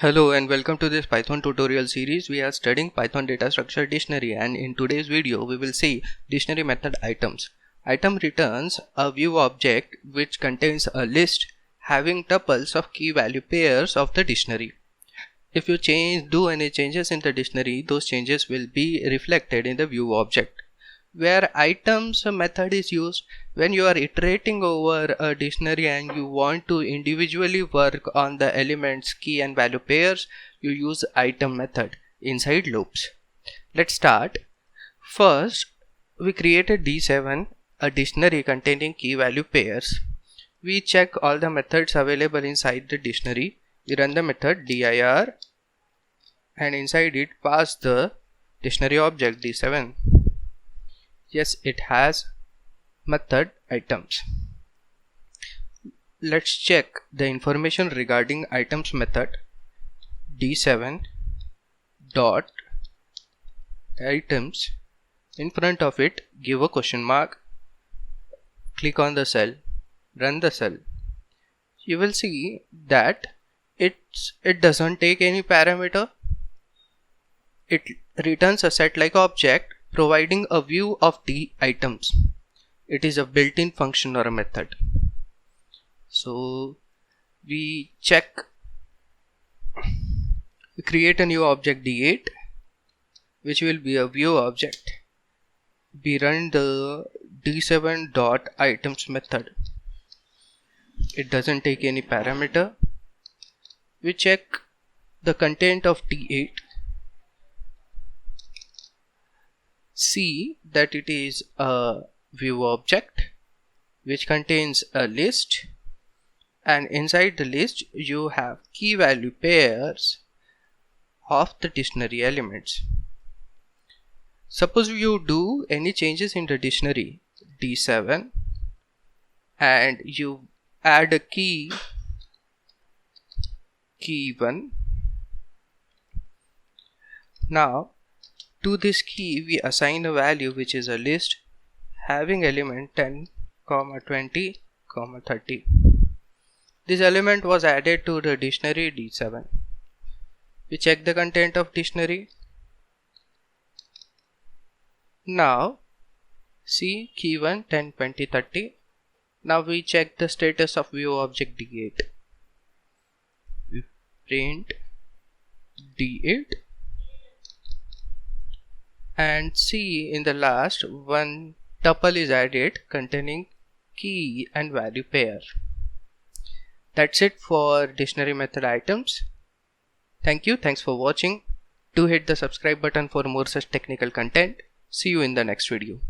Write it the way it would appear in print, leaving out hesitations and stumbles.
Hello and welcome to this Python tutorial series. We are studying Python data structure dictionary, and in today's video we will see dictionary method items. Item returns a view object which contains a list having tuples of key value pairs of the dictionary. If you do any changes in the dictionary, those changes will be reflected in the view object. Where items method is used when you are iterating over a dictionary and you want to individually work on the elements key and value pairs, you use item method inside loops. Let's start. First, we created D7, a dictionary containing key value pairs. We check all the methods available inside the dictionary. We run the method dir and inside it pass the dictionary object D7. Yes, it has method items. Let's check the information regarding items method. D7 dot items, in front of it give a question mark, click on the cell, run the cell. You will see that it doesn't take any parameter. It returns a set like object providing a view of D.items. It is a built-in function or a method. So we create a new object D8 which will be a view object. We run the D7.items method. It doesn't take any parameter. We check the content of D8. See that it is a view object which contains a list, and inside the list you have key value pairs of the dictionary elements. Suppose you do any changes in the dictionary D7 and you add a key 1. Now to this key we assign a value which is a list having element 10, 20, 30. This element was added to the dictionary D7. We check the content of dictionary. Now see key 1, 10, 20, 30. Now we check the status of view object D8. We print D8 and see in the last one tuple is added containing key and value pair. That's it for dictionary method items. Thanks for watching. Do hit the subscribe button for more such technical content. See you in the next video.